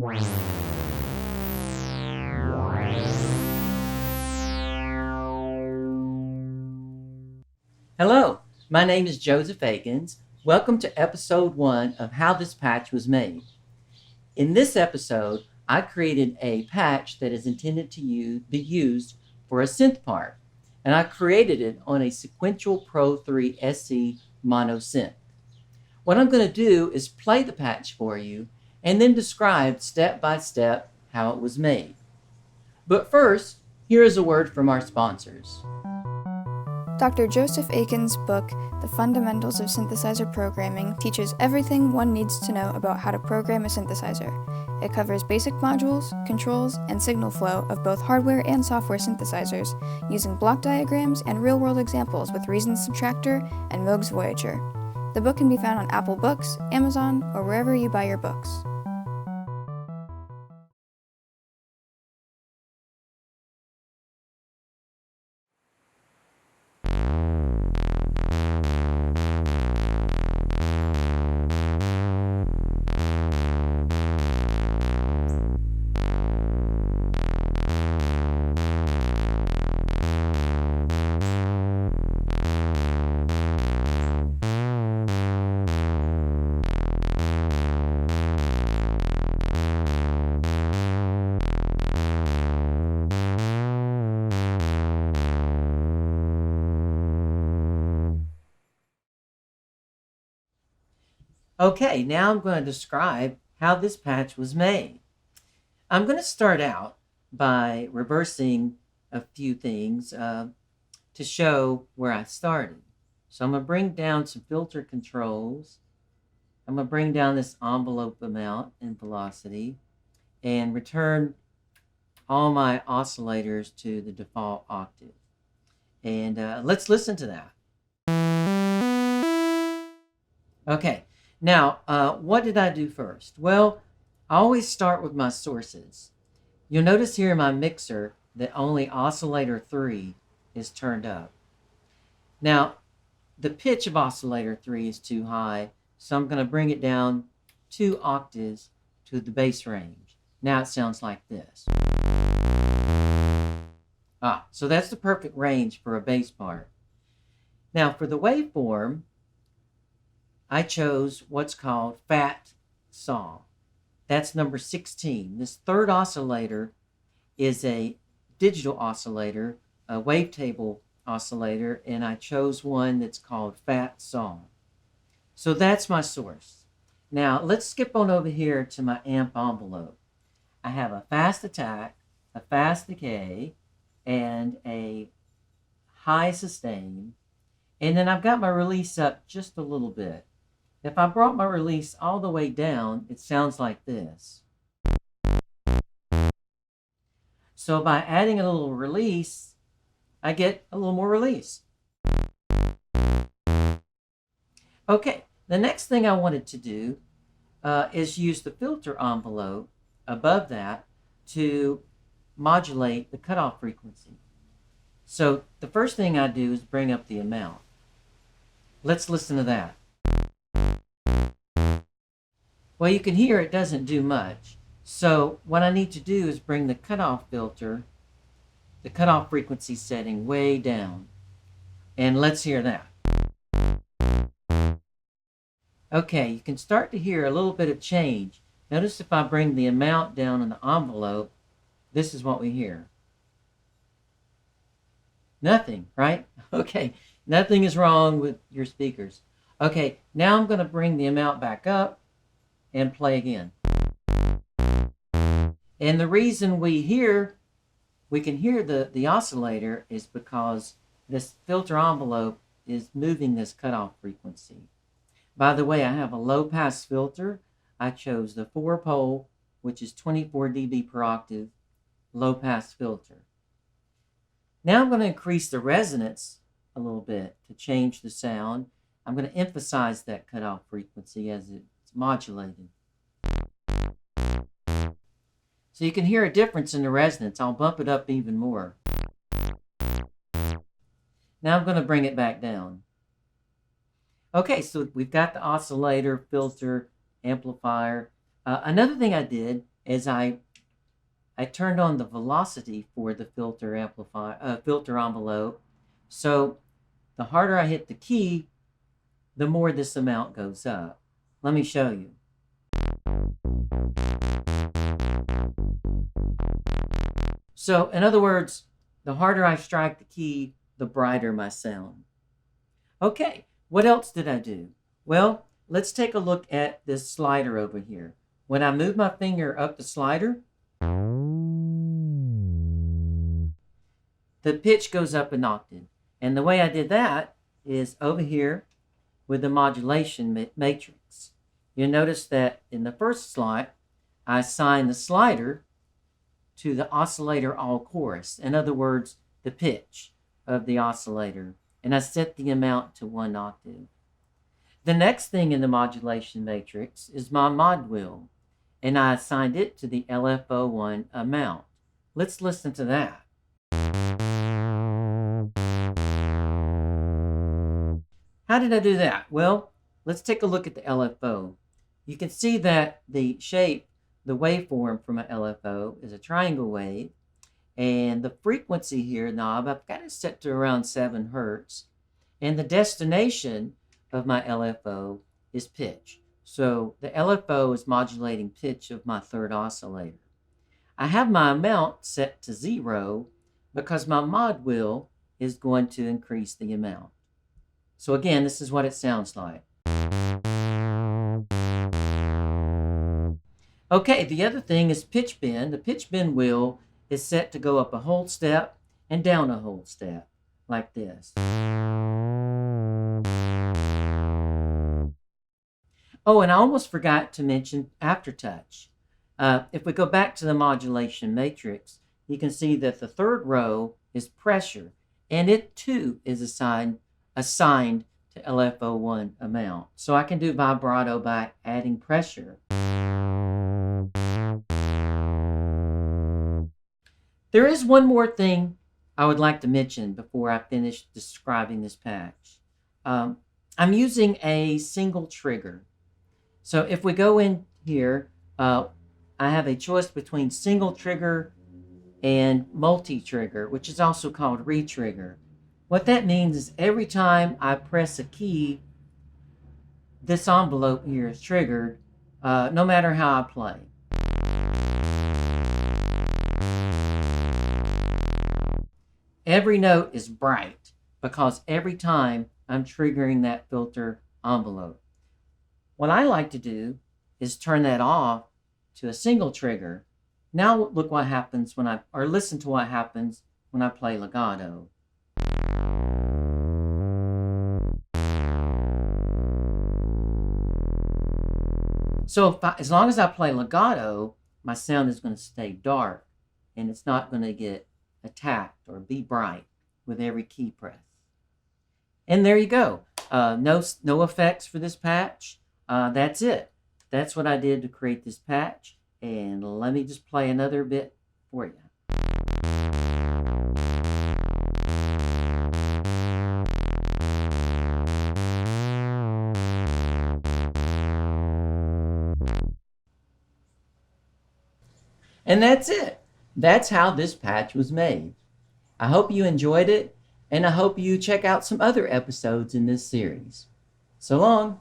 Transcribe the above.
Hello, my name is Joseph Akins. Welcome to episode 1 of How This Patch Was Made. In this episode, I created a patch that is intended to be used for a synth part, and I created it on a Sequential Pro 3 SE mono synth. What I'm going to do is play the patch for you and then describe step by step how it was made. But first, here is a word from our sponsors. Dr. Joseph Akins' book, The Fundamentals of Synthesizer Programming, teaches everything one needs to know about how to program a synthesizer. It covers basic modules, controls, and signal flow of both hardware and software synthesizers, using block diagrams and real-world examples with Reason's Subtractor and Moog's Voyager. The book can be found on Apple Books, Amazon, or wherever you buy your books. Okay, now I'm going to describe how this patch was made. I'm going to start out by reversing a few things to show where I started. So I'm going to bring down some filter controls. I'm going to bring down this envelope amount and velocity and return all my oscillators to the default octave. And let's listen to that. Okay. Now, what did I do first? Well, I always start with my sources. You'll notice here in my mixer that only oscillator 3 is turned up. Now, the pitch of oscillator 3 is too high, so I'm going to bring it down 2 octaves to the bass range. Now it sounds like this. So that's the perfect range for a bass part. Now, for the waveform, I chose what's called Fat Saw. That's number 16. This third oscillator is a digital oscillator, a wavetable oscillator, and I chose one that's called Fat Saw. So that's my source. Now let's skip on over here to my amp envelope. I have a fast attack, a fast decay, and a high sustain, and then I've got my release up just a little bit. If I brought my release all the way down, it sounds like this. So by adding a little release, I get a little more release. Okay, the next thing I wanted to do is use the filter envelope above that to modulate the cutoff frequency. So the first thing I do is bring up the amount. Let's listen to that. Well, you can hear it doesn't do much. So what I need to do is bring the cutoff filter, the cutoff frequency setting way down. And let's hear that. Okay, you can start to hear a little bit of change. Notice if I bring the amount down in the envelope, this is what we hear. Nothing, right? Okay, nothing is wrong with your speakers. Okay, now I'm going to bring the amount back up and play again. And the reason we can hear the oscillator is because this filter envelope is moving this cutoff frequency. By the way, I have a low pass filter. I chose the 4-pole, which is 24 dB per octave, low pass filter. Now I'm going to increase the resonance a little bit to change the sound. I'm going to emphasize that cutoff frequency as it's modulated. So you can hear a difference in the resonance. I'll bump it up even more. Now I'm going to bring it back down. Okay, so we've got the oscillator, filter, amplifier. Another thing I did is I turned on the velocity for the filter envelope. So the harder I hit the key, the more this amount goes up. Let me show you. So in other words, the harder I strike the key, the brighter my sound. Okay, what else did I do? Well, let's take a look at this slider over here. When I move my finger up the slider, the pitch goes up an octave. And the way I did that is over here with the modulation matrix. You'll notice that in the first slide, I assigned the slider to the oscillator all chorus. In other words, the pitch of the oscillator. And I set the amount to 1 octave. The next thing in the modulation matrix is my mod wheel. And I assigned it to the LFO I amount. Let's listen to that. How did I do that? Well, let's take a look at the LFO. You can see that the shape, the waveform from an LFO is a triangle wave. And the frequency here knob, I've got it set to around 7 Hertz. And the destination of my LFO is pitch. So the LFO is modulating pitch of my third oscillator. I have my amount set to 0 because my mod wheel is going to increase the amount. So again, this is what it sounds like. Okay, the other thing is pitch bend. The pitch bend wheel is set to go up a whole step and down a whole step, like this. Oh, and I almost forgot to mention aftertouch. If we go back to the modulation matrix, you can see that the third row is pressure, and it too is assigned to LFO I amount. So I can do vibrato by adding pressure. There is one more thing I would like to mention before I finish describing this patch. I'm using a single trigger. So if we go in here, I have a choice between single trigger and multi-trigger, which is also called re-trigger. What that means is every time I press a key, this envelope here is triggered, no matter how I play. Every note is bright because every time I'm triggering that filter envelope. What I like to do is turn that off to a single trigger. Now look what happens listen to what happens when I play legato. So as long as I play legato, my sound is going to stay dark and it's not going to get attacked or be bright with every key press. And there you go. No effects for this patch. That's it. That's what I did to create this patch. And let me just play another bit for you. And that's it. That's how this patch was made. I hope you enjoyed it, and I hope you check out some other episodes in this series. So long.